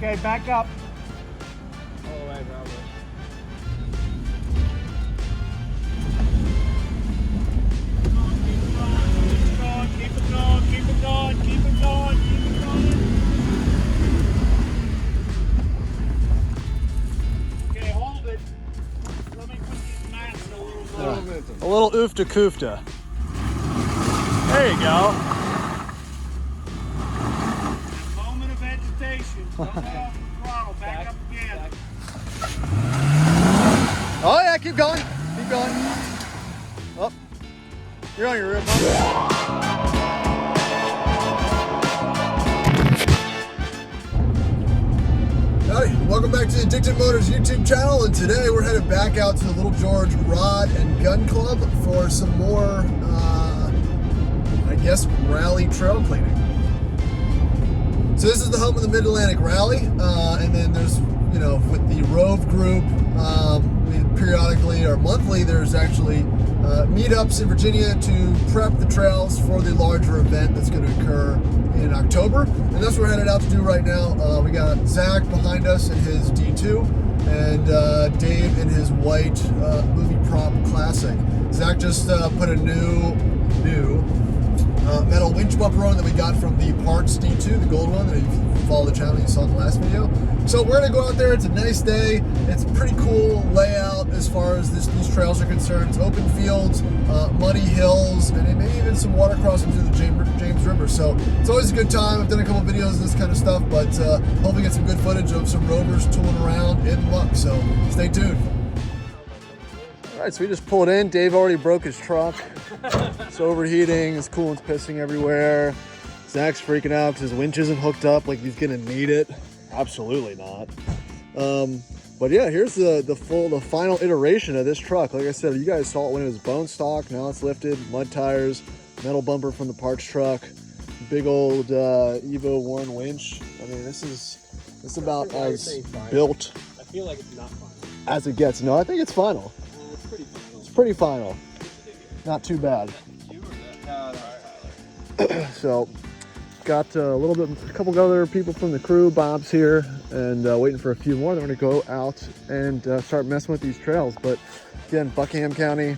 Okay, back up. All the way, Rover. Keep it going, keep it going, keep it going, keep it going. Okay, hold it. Let me put these mats a little more. A little oofta koofta. There you go. Moment of agitation. Don't go off the throttle. Back up again. Oh yeah, keep going. Keep going. Oh, you're on your rip. Howdy, welcome back to the Addicted Motors YouTube channel, and today we're headed back out to the Little George Rod and Gun Club for some more, I guess, rally trail cleaning. So this is the home of the Mid-Atlantic Rally, and then there's, you know, with the ROAV group, we periodically or monthly, there's actually meetups in Virginia to prep the trails for the larger event that's going to occur in October, and that's what we're headed out to do right now. We got Zach behind us in his D2, and Dave in his white movie prop classic. Zach just put a new metal winch bumper on that we got from the Parts D2, the gold one that if you follow the channel you saw in the last video. So we're gonna go out there. It's a nice day. It's a pretty cool layout as far as these trails are concerned. It's open fields, muddy hills, and maybe even some water crossing through the James River. So it's always a good time. I've done a couple videos of this kind of stuff, but hopefully get some good footage of some rovers tooling around in muck. So stay tuned. All right, so we just pulled in. Dave already broke his truck. It's overheating, his coolant's pissing everywhere. Zach's freaking out because his winch isn't hooked up like he's gonna need it. Absolutely not. But yeah, here's the final iteration of this truck. Like I said, you guys saw it when it was bone stock. Now it's lifted, mud tires, metal bumper from the parts truck, big old Evo 1 winch. I mean, this is about as built. I feel like it's not final. As it gets. No, I think it's final. It's pretty final. It's pretty final. Not too bad. So, got a couple other people from the crew. Bob's here, and waiting for a few more. They're going to go out and start messing with these trails. But again, Buckingham County,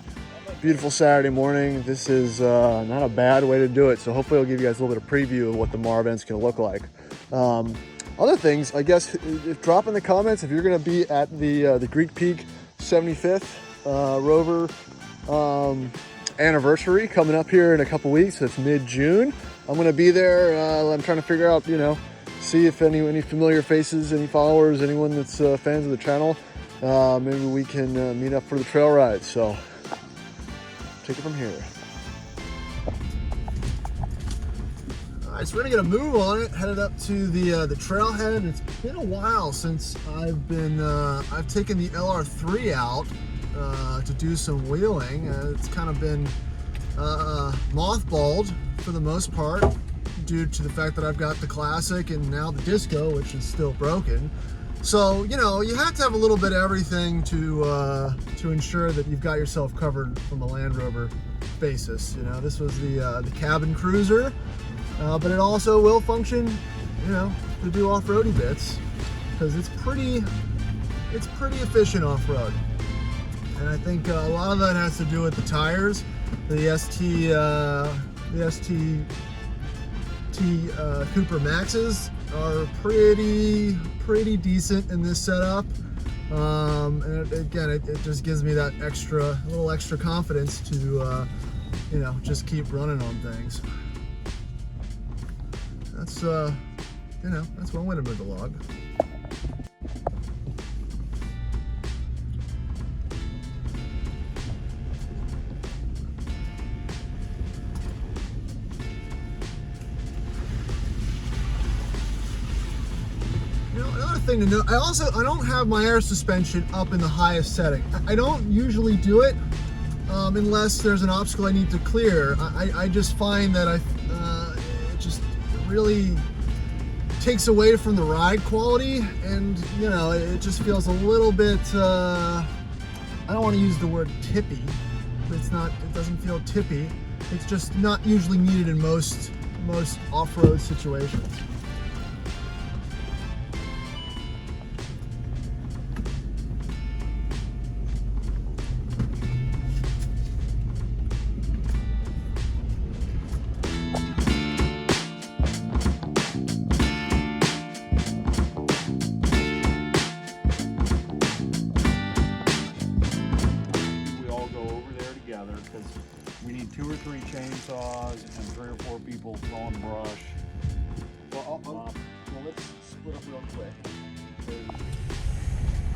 beautiful Saturday morning. This is not a bad way to do it. So hopefully, I'll give you guys a little bit of preview of what the Mar event's going to look like. Other things, I guess, drop in the comments if you're going to be at the Greek Peak 75th Rover anniversary coming up here in a couple weeks. It's mid-June. I'm going to be there. I'm trying to figure out, see if any familiar faces, any followers, anyone that's fans of the channel, maybe we can meet up for the trail ride. So take it from here. All right, so we're gonna get a move on it. Headed up to the trailhead. It's been a while since I've taken the LR3 out to do some wheeling. It's kind of been mothballed for the most part due to the fact that I've got the Classic and now the Disco, which is still broken. So, you have to have a little bit of everything to ensure that you've got yourself covered from a Land Rover basis. This was the cabin cruiser, but it also will function, to do off-roady bits, because it's pretty efficient off-road. And I think a lot of that has to do with the tires. The ST Cooper Maxes are pretty decent in this setup. And again, it just gives me that little extra confidence to, just keep running on things. That's, that's one way to move the log. Another thing to note, I don't have my air suspension up in the highest setting. I don't usually do it unless there's an obstacle I need to clear. I just find that it just really takes away from the ride quality, and it just feels a little bit, I don't want to use the word tippy, but it doesn't feel tippy. It's just not usually needed in most off-road situations. quick.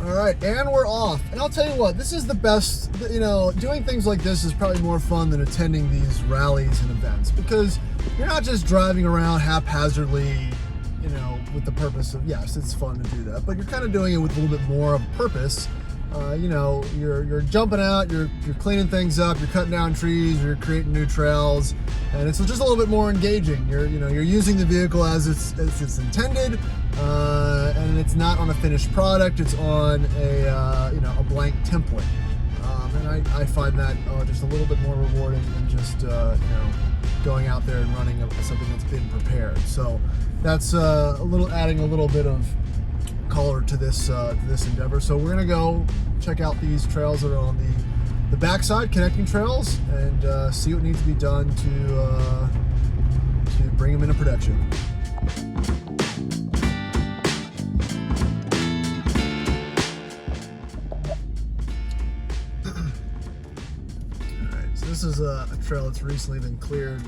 All right, and we're off. And I'll tell you what, this is the best, you know, doing things like this is probably more fun than attending these rallies and events, because you're not just driving around haphazardly, you know, with the purpose of, yes, it's fun to do that, but you're kind of doing it with a little bit more of a purpose. You know, you're jumping out, you're cleaning things up, you're cutting down trees, you're creating new trails, and it's just a little bit more engaging. You're using the vehicle as it's intended, and it's not on a finished product. It's on a blank template, and I find that just a little bit more rewarding than just going out there and running something that's been prepared. So that's adding a little bit of color to this endeavor. So we're gonna go check out these trails that are on the backside, connecting trails, and see what needs to be done to bring them into production. All right, so this is a trail that's recently been cleared,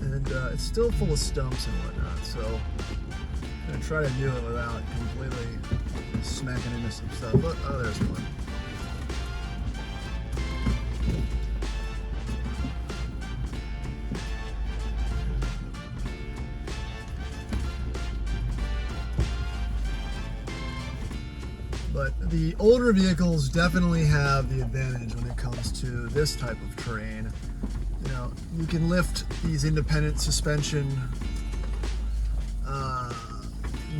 and it's still full of stumps and whatnot. So I'm gonna try to do it without completely smacking into some stuff. Oh, there's one. But the older vehicles definitely have the advantage when it comes to this type of terrain. You know, you can lift these independent suspension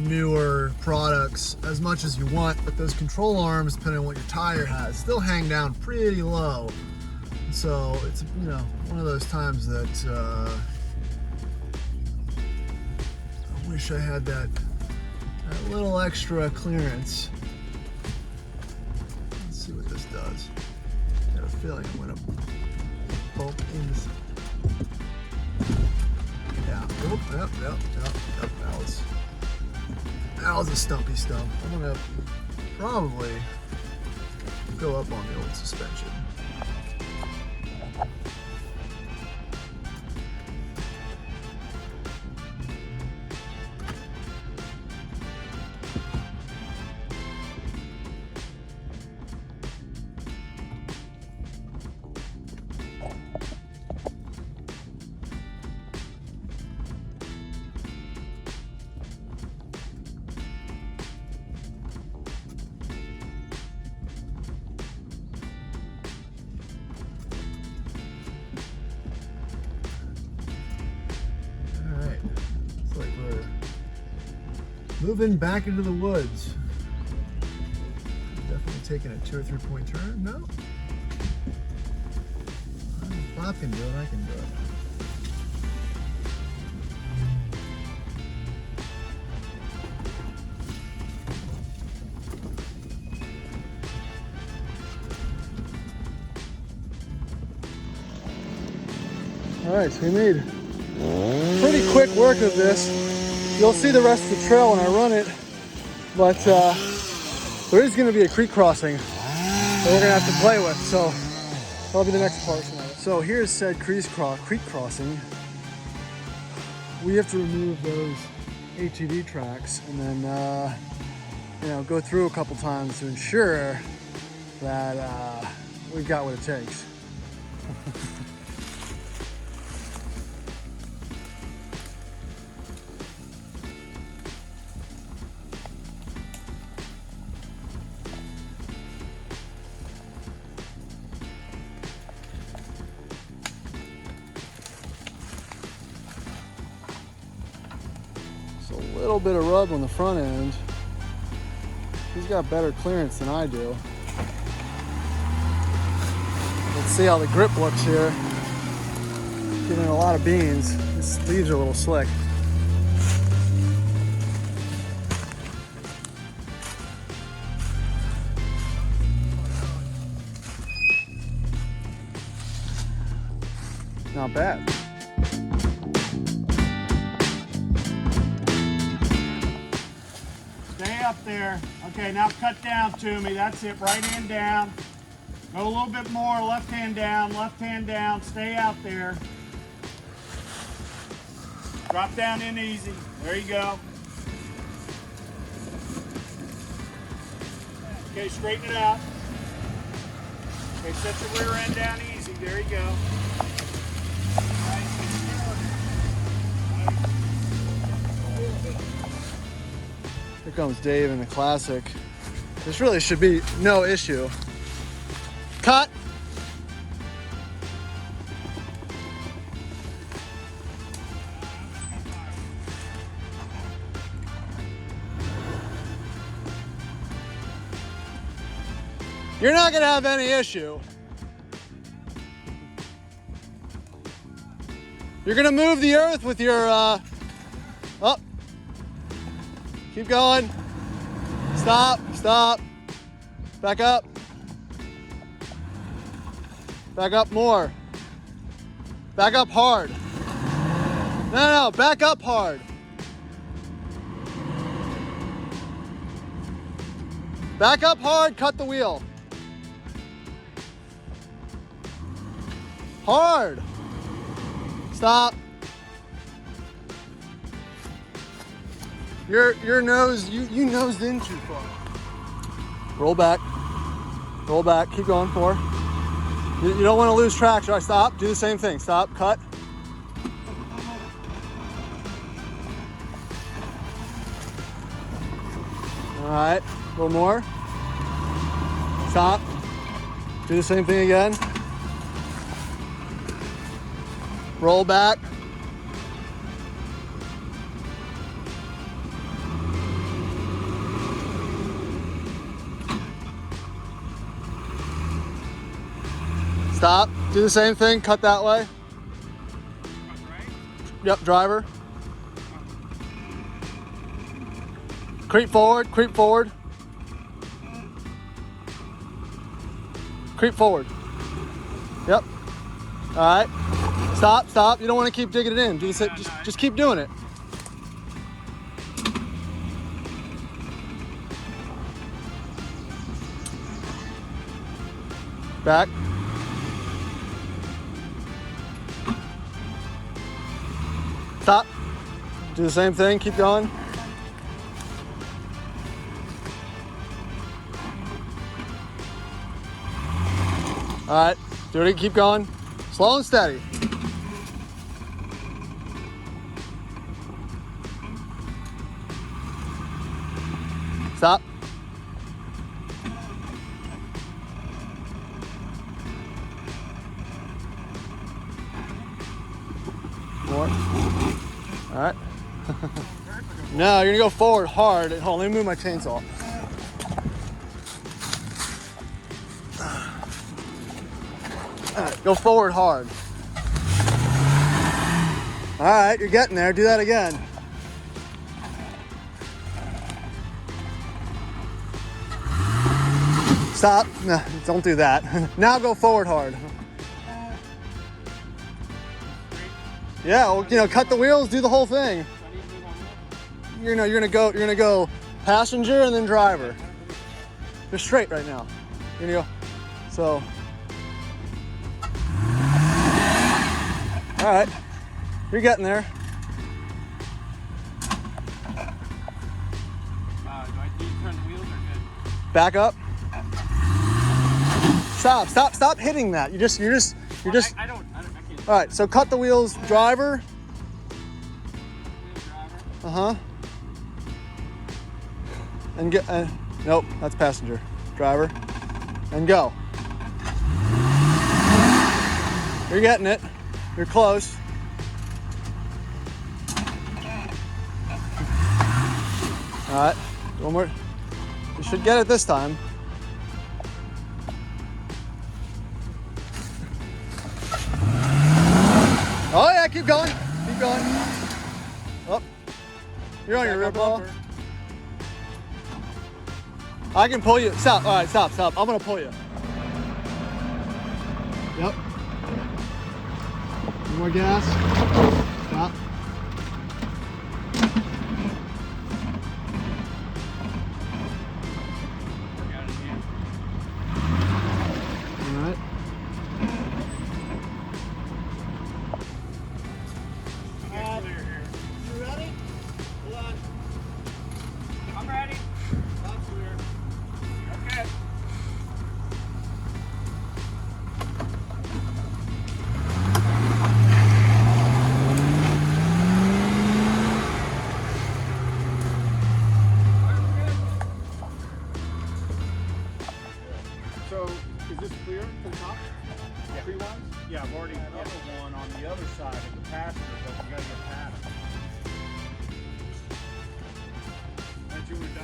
newer products as much as you want, but those control arms, depending on what your tire has, still hang down pretty low. So it's, you know, one of those times that I wish I had that little extra clearance. Let's see what this does. I got a feeling I'm gonna bump into. Yeah. Oop, yep. That was a stumpy stump. I'm gonna probably go up on the old suspension. Moving back into the woods. Definitely taking a 2 or 3 point turn. No. If Bob can do it, I can do it. All right, so we made pretty quick work of this. You'll see the rest of the trail when I run it, but there is going to be a creek crossing that we're going to have to play with, so that'll be the next portion of it. So here's said creek crossing. We have to remove those ATV tracks and then go through a couple times to ensure that we've got what it takes. A little bit of rub on the front end. He's got better clearance than I do. Let's see how the grip looks here. Getting a lot of beans. These leaves are a little slick. Not bad. Up there. Okay, now cut down to me. That's it. Right hand down. Go a little bit more. Left hand down. Left hand down. Stay out there. Drop down in easy. There you go. Okay, straighten it out. Okay, set your rear end down easy. There you go. Here comes Dave in the Classic. This really should be no issue. Cut. You're not gonna have any issue. You're gonna move the earth with your, up. Keep going. Stop, stop. Back up. Back up more. Back up hard. No, back up hard. Back up hard, cut the wheel. Hard. Stop. Your nose, you nosed in too far. Roll back. Roll back. Keep going. 4. You don't want to lose traction. All right, stop. Do the same thing. Stop. Cut. All right. A little more. Stop. Do the same thing again. Roll back. Stop. Do the same thing. Cut that way. Yep, driver. Creep forward. Creep forward. Creep forward. Yep. All right. Stop, stop. You don't want to keep digging it in. Just keep doing it. Back. Stop. Do the same thing. Keep going. All right. Do it. Keep going. Slow and steady. Stop. More. All right. No, you're gonna go forward hard. Hold on, let me move my chainsaw. All right, go forward hard. All right, you're getting there. Do that again. Stop. No, don't do that. Now go forward hard. Yeah, well, cut the wheels, do the whole thing. You're gonna go passenger and then driver. You're straight right now. You're gonna go. So. All right, you're getting there. Do I need to turn the wheels or good? Back up. Stop hitting that. You're just. I can't. All right, so cut the wheels, driver. Uh-huh. And get, nope, that's passenger. Driver. And go. You're getting it. You're close. All right, one more. You should get it this time. Oh yeah, keep going. Keep going. Oh, you're on your rear ball. I can pull you. Stop. All right, stop. I'm gonna pull you. Yep. One more gas. Stop. All right. You ready? Hold on. I'm ready. That's clear. Okay.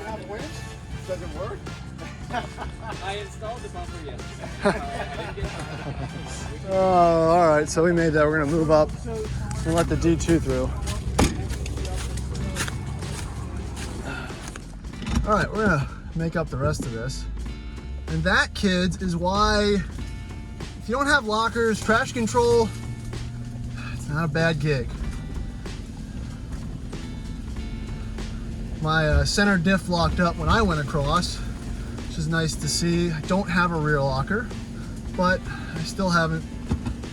have a winch? Does it work? I installed the bumper yesterday. Oh, all right. So we made that. We're gonna move up and let the D2 through. All right, we're gonna make up the rest of this. And that, kids, is why if you don't have lockers, trash control, it's not a bad gig. My center diff locked up when I went across, which is nice to see. I don't have a rear locker, but I still haven't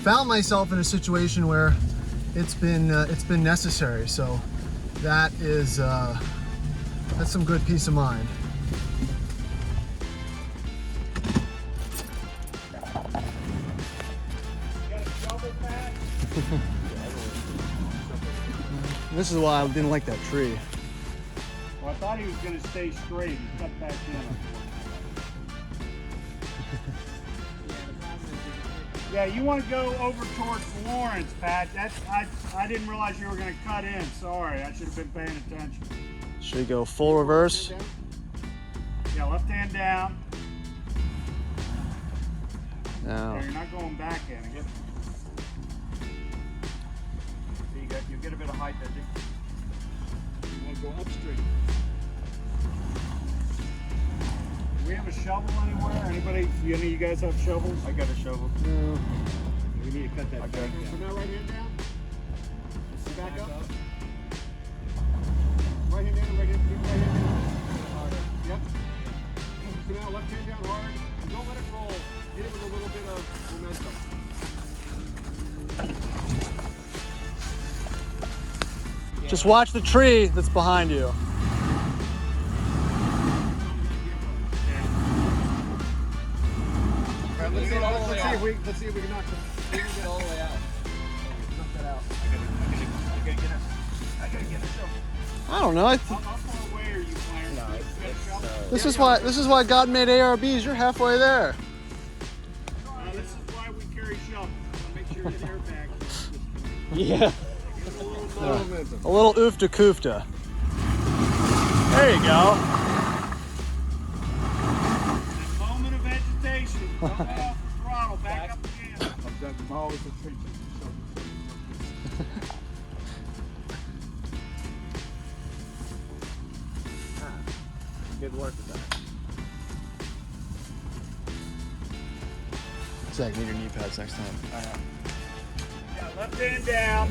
found myself in a situation where it's been necessary. So that is that's some good peace of mind. This is why I didn't like that tree. Well, I thought he was going to stay straight and cut back in. Yeah, you want to go over towards Florence, Pat. I didn't realize you were going to cut in. Sorry, I should have been paying attention. Should we go full reverse? Yeah, left hand down. No. Yeah, you're not going back in. You get a bit of height there, Dick. You want to go upstream. Do we have a shovel anywhere? Anybody? Any of you guys have shovels? I got a shovel. No. We need to cut that back down. it. So now right hand down. Let's back up. Right hand down, right hand down. Harder. Yep. So now left hand down hard. And don't let it roll. Hit it with a little bit of momentum. Just watch the tree that's behind you. Let's see if we can knock it all the way out. Knock that out. I gotta get it. I don't know. How far away are you, Clarence? No, This is why God made ARBs. You're halfway there. This is why we carry shovels. Make sure your airbag. Yeah. A little oofta koofta. There you go. Moment of vegetation. Come off the throttle. Back up again. I'm always a treat. Good work with that. Zach, need your knee pads next time. Yeah, left hand down.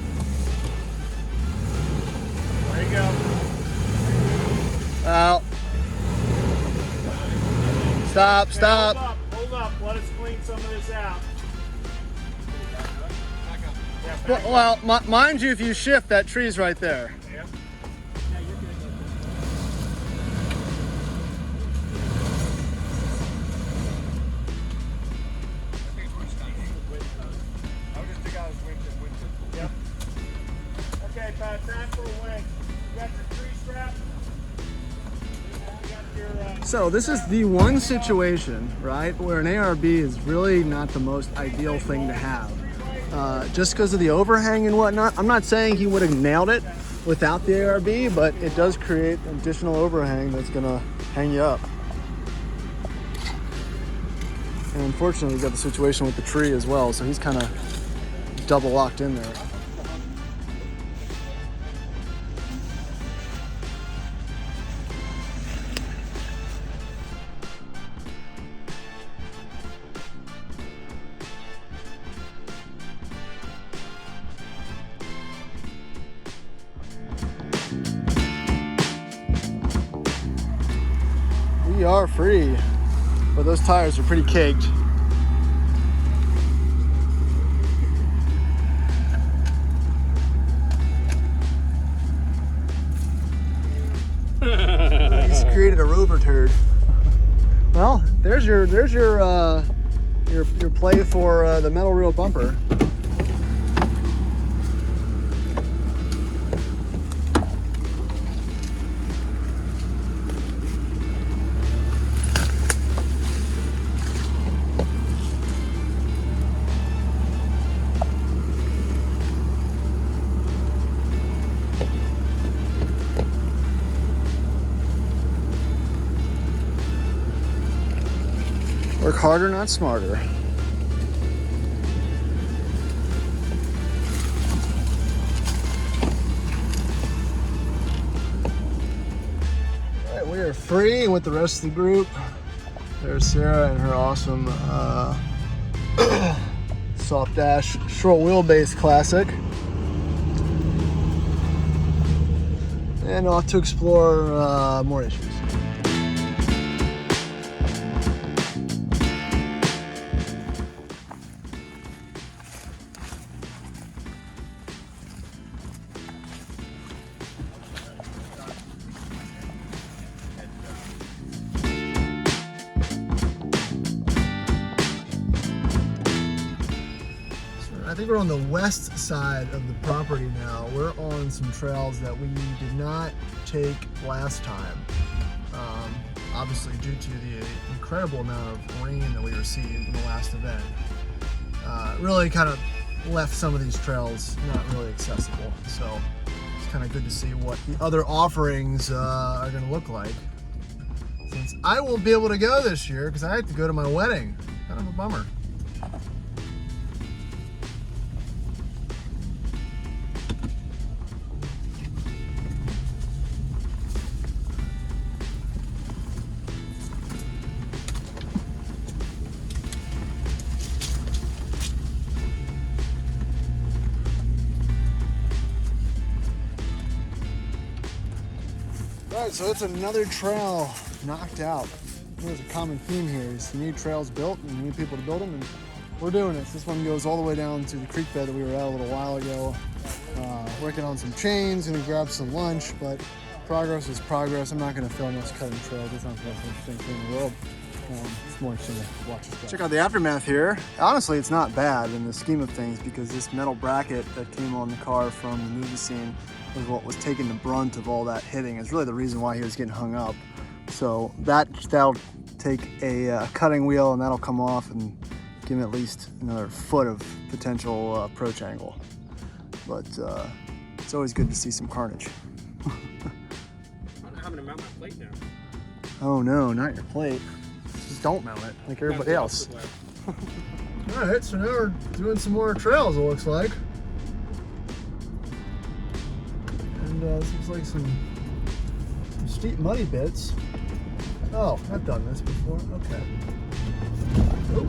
There you go. Out. Stop, stop. Hold up. Let us clean some of this out. Well, mind you, if you shift, that tree's right there. Yeah. Yep. Okay, Pat, time for a wing. You got your tree strap? So this is the one situation, right, where an ARB is really not the most ideal thing to have. Just because of the overhang and whatnot. I'm not saying he would have nailed it without the ARB, but it does create additional overhang that's gonna hang you up. And unfortunately, we've got the situation with the tree as well, so he's kind of double locked in there. We are free, but those tires are pretty caked. He's created a Rover turd. Well, there's your play for the metal reel bumper. Work harder, not smarter. All right, we are free with the rest of the group. There's Sarah and her awesome soft dash short wheelbase classic. And off to explore more issues. I think we're on the west side of the property now. We're on some trails that we did not take last time. Obviously due to the incredible amount of rain that we received in the last event. Really kind of left some of these trails not really accessible. So it's kind of good to see what the other offerings are gonna look like. Since I won't be able to go this year because I have to go to my wedding. Kind of a bummer. Alright, so it's another trail knocked out. There's a common theme here. Is you need trails built and you need people to build them, and we're doing it. This one goes all the way down to the creek bed that we were at a little while ago. Working on some chains, gonna grab some lunch, but progress is progress. I'm not gonna film us cutting trails. It's not the most interesting thing in the world. It's more interesting to watch us go. Check out the aftermath here. Honestly, it's not bad in the scheme of things because this metal bracket that came on the car from the movie scene was what was taking the brunt of all that hitting. It's really the reason why he was getting hung up. So that'll take a cutting wheel and that'll come off and give him at least another foot of potential approach angle. But it's always good to see some carnage. I'm having to mount my plate now. Oh no, not your plate. Just don't mount it like everybody else. All right, so now we're doing some more trails, it looks like. And this looks like some steep muddy bits. Oh, I've done this before. Okay. Oh.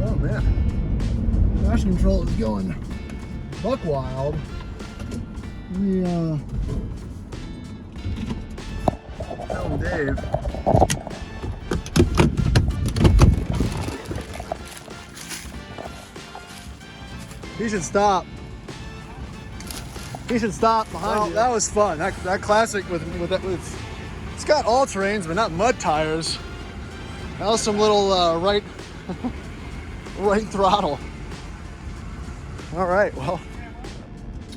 Oh man. Traction control is going buck wild. Tell Dave. He should stop. He should stop behind you. That was fun. That classic with it's got all terrains, but not mud tires. That was some little right throttle. All right, well.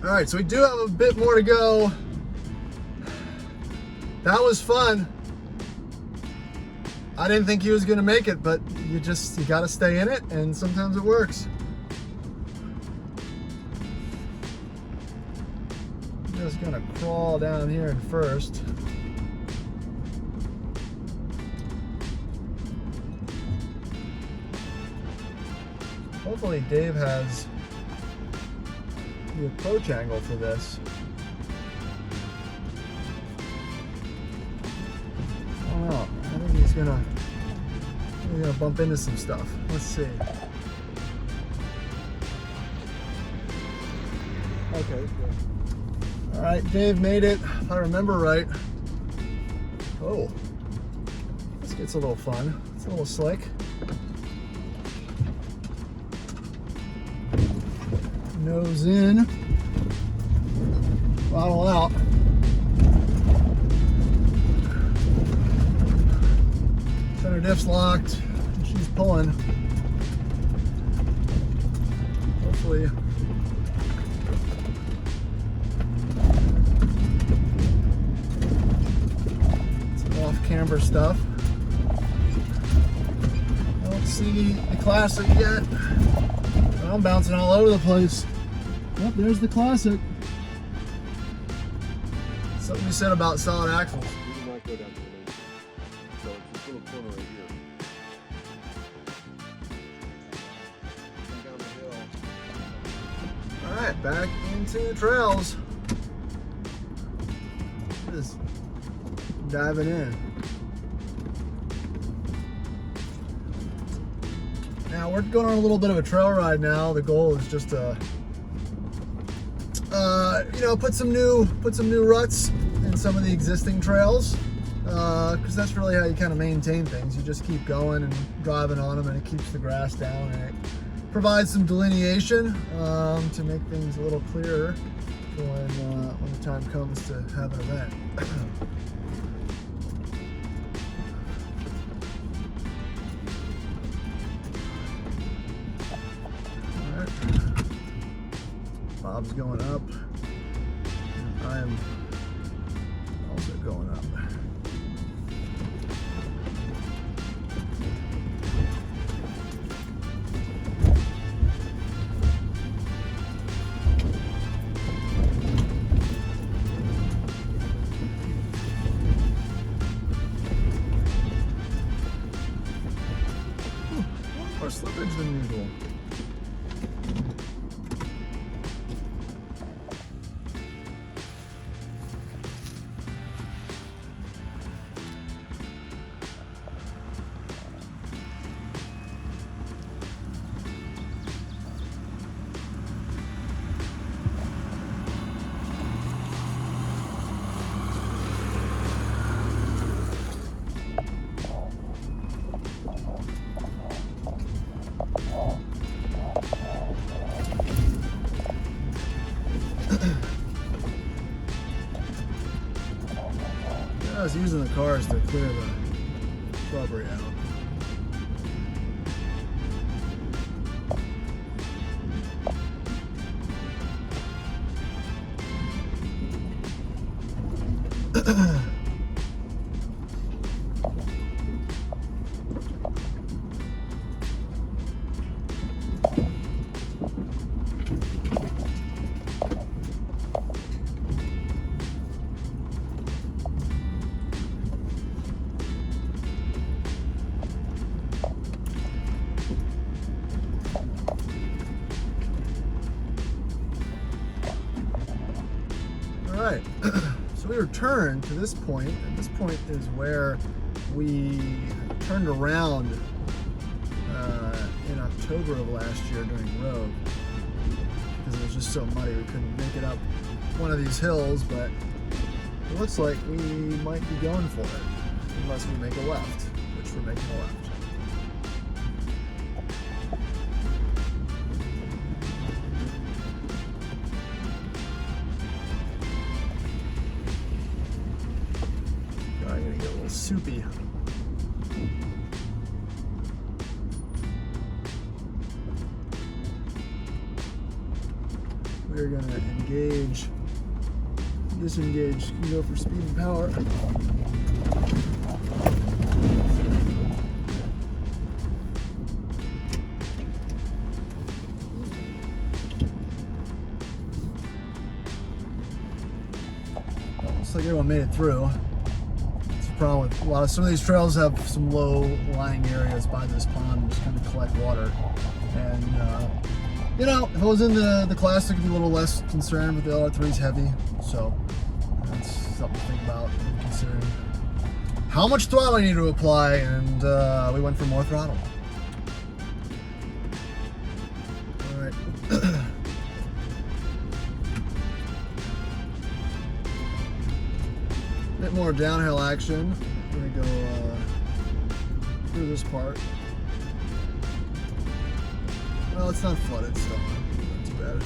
All right, so we do have a bit more to go. That was fun. I didn't think he was gonna make it, but you gotta stay in it, and sometimes it works. I'm just gonna crawl down here first. Hopefully Dave has the approach angle for this. I don't know. I think he's gonna bump into some stuff. Let's see. Okay, good. All right, Dave made it, if I remember right. Oh, this gets a little fun. It's a little slick. Nose in, throttle out. Center diff's locked, and she's pulling. Hopefully. Some off-camber stuff. I don't see the classic yet. I'm bouncing all over the place. Yep, there's the classic. Something you said about solid axles. go down to the main. So it's this little corner right here. Down the hill. All right, back into the trails. Just diving in. Now we're going on a little bit of a trail ride now. The goal is just to, put some new ruts in some of the existing trails, because that's really how you kind of maintain things. You just keep going and driving on them, and it keeps the grass down, and it provides some delineation to make things a little clearer for when the time comes to have an event. Bob's going up, and I am also going up. More slippage than usual. I was using the cars to clear the shrubbery out. Right, so we returned to this point, and this point is where we turned around in October of last year during ROAV, because it was just so muddy we couldn't make it up one of these hills, but it looks like we might be going for it, unless we make a left, which we're making a left. I'm gonna get a little soupy. We're gonna engage, disengage, go for speed and power. Looks like everyone made it through. Problem with some of these trails have some low lying areas by this pond, just kind of collect water. And if I was in the classic, I'd be a little less concerned, but the LR3 is heavy, so that's something to think about when considering how much throttle I need to apply. And we went for more throttle. All right. Bit more downhill action. We're gonna go through this part. Well, it's not flooded, so not too bad.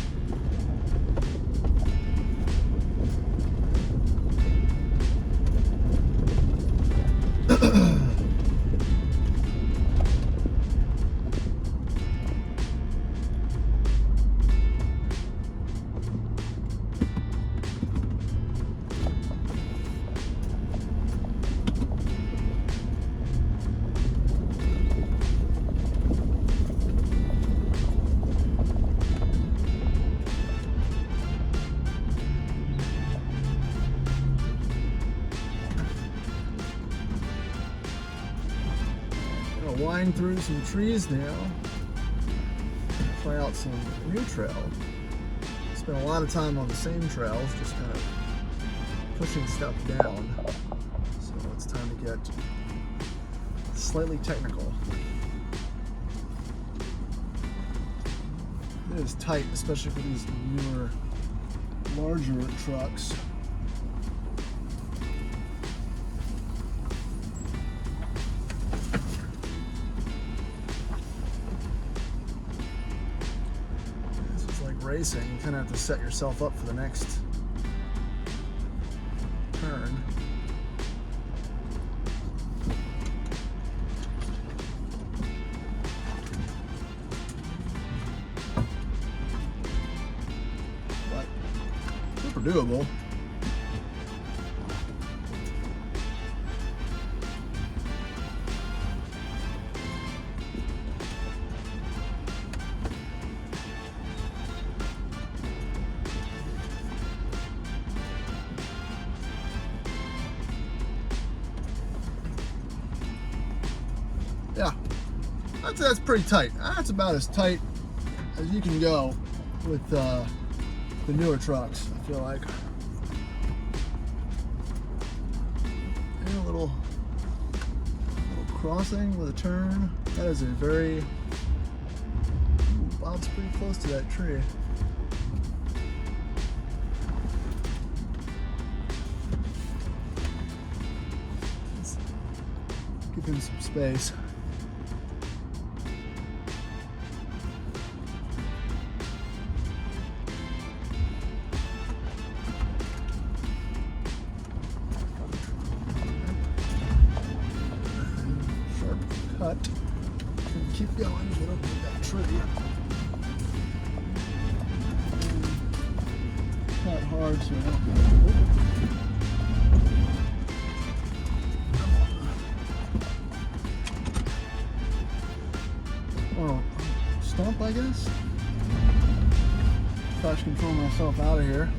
gonna wind through some trees now. Try out some new trail. Spent a lot of time on the same trails, just kind of pushing stuff down. So it's time to get slightly technical. It is tight, especially for these newer, larger trucks. This is like racing. You kind of have to set yourself up for the next turn. Doable. Yeah, that's pretty tight. That's about as tight as you can go with the newer trucks, I feel like. And a little crossing with a turn. That is a very... Ooh, Bob's pretty close to that tree. Let's give him some space. Cut and keep going, get up with that tree. Cut hard so oh, stump, I guess. Try to control myself out of here.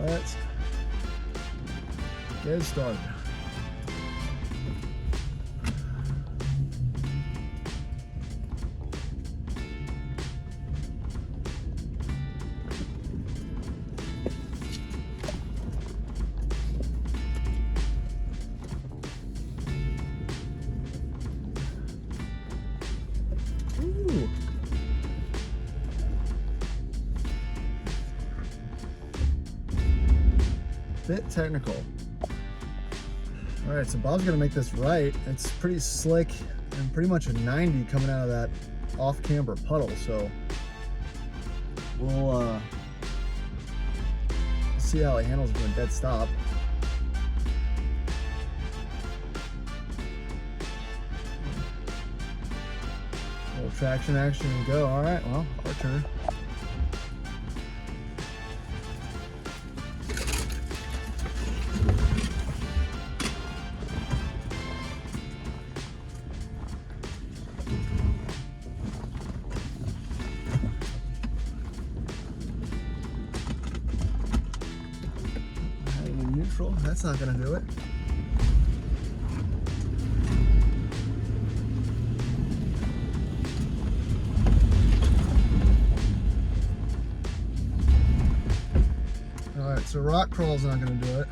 Let's get started. Ooh. Bit technical. All right, so Bob's gonna make this right. It's pretty slick and pretty much a 90 coming out of that off-camber puddle. So we'll see how it handles from a dead stop. A little traction action and go. All right, well, our turn. Neutral, that's not going to do it. All right, so rock crawl's not going to do it.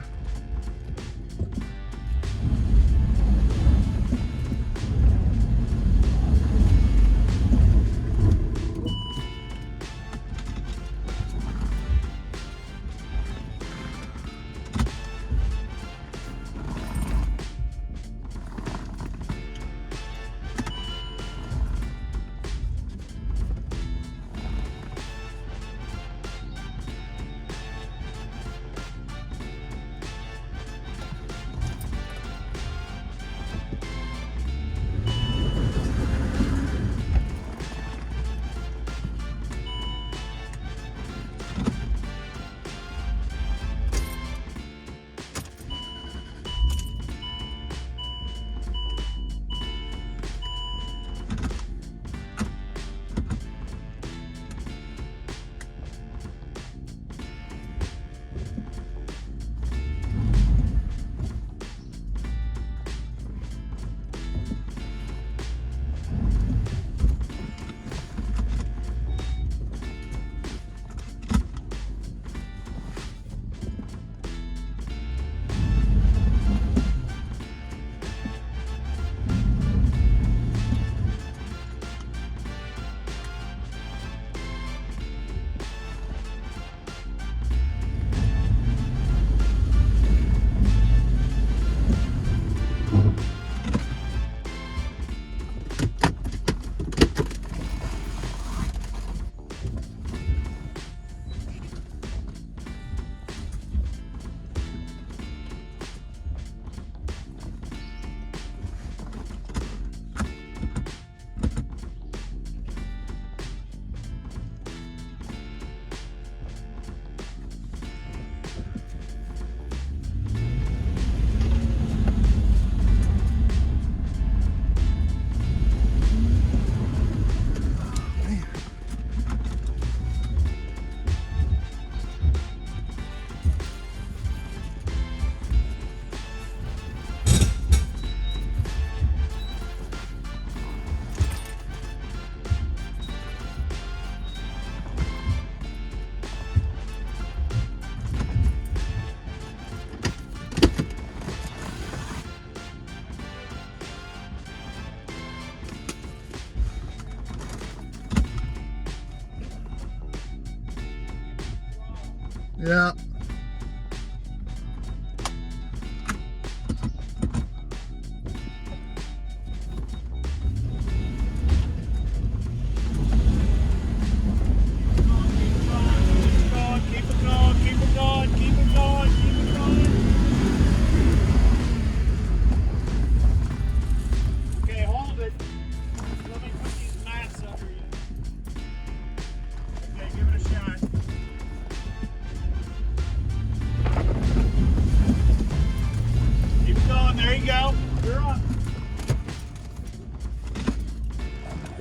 Yeah.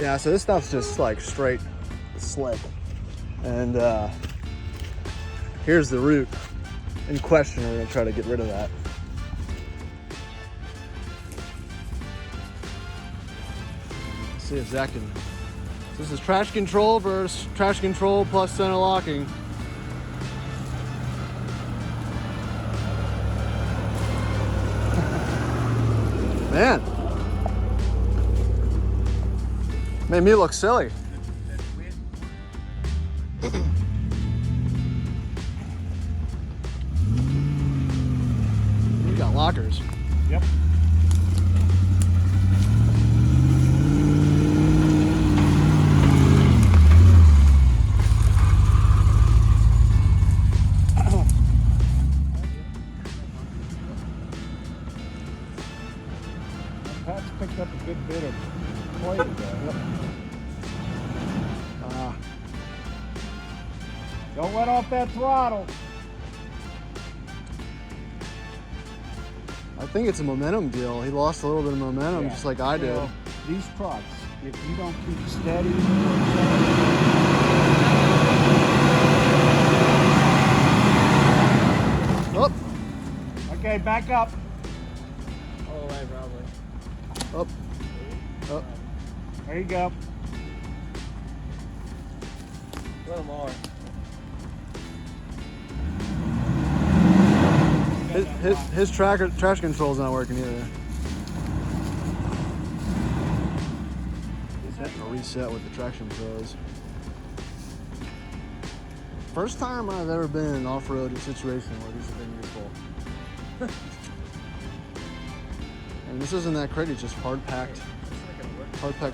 Yeah, so this stuff's just like straight slick. And here's the root in question. We're gonna try to get rid of that. Let's see if Zach can. So this is trash control versus trash control plus center locking. Man. Made me look silly. You got lockers. Yep. Pat's picked up a good bit of play today. Don't let off that throttle. I think it's a momentum deal. He lost a little bit of momentum, Yeah. just like I did. Well, these trucks, if you don't keep steady. Up, Okay, back up. All the way, probably. up, up. There you go. A little more. His trash control's not working either. He's hitting a reset with the traction pros. First time I've ever been in an off-road situation where these have been useful. And this isn't that crazy, it's just hard-packed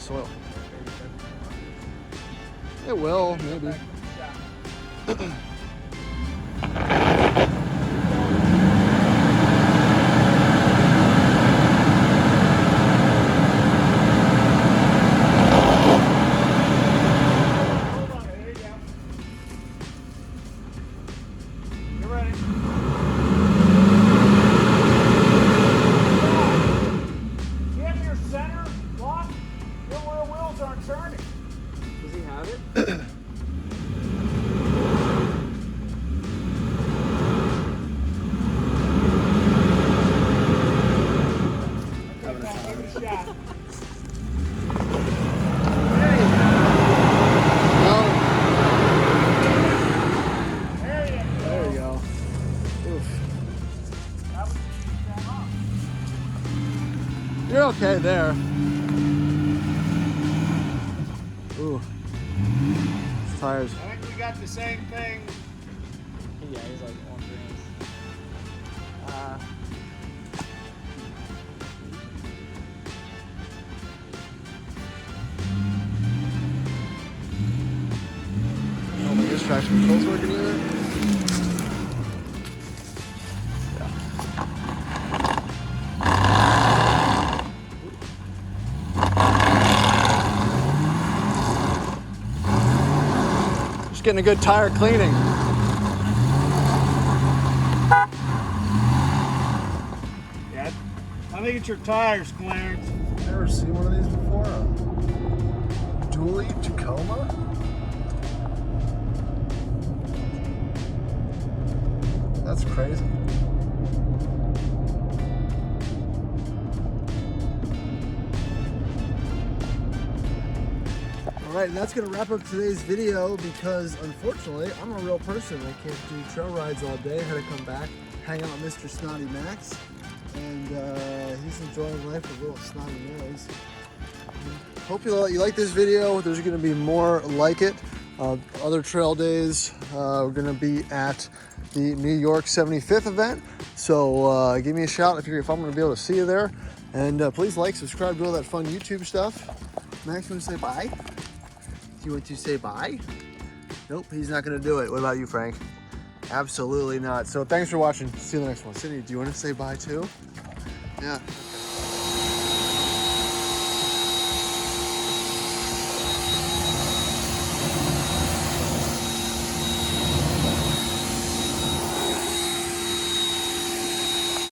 soil. It will, maybe. You're okay there. Ooh. These tires. I think we got the same thing. Yeah, he's like on greens. I don't think this traction control's working either. Getting a good tire cleaning. Yeah, I think it's your tires, Clarence. Never seen one of these before. A dually Tacoma? That's crazy. Alright, and that's going to wrap up today's video because, unfortunately, I'm a real person. I can't do trail rides all day. I had to come back, hang out with Mr. Snotty Max, and he's enjoying life with a little snotty nose. Hope you like this video. There's going to be more like it. Other trail days, we're gonna be at the New York 75th event. So give me a shout if I'm gonna be able to see you there. And please like, subscribe, do all that fun YouTube stuff. Max, you want to say bye? Do you want to say bye? Nope, he's not gonna do it. What about you, Frank? Absolutely not. So thanks for watching. See you in the next one. Sydney, do you want to say bye too? Yeah. Okay.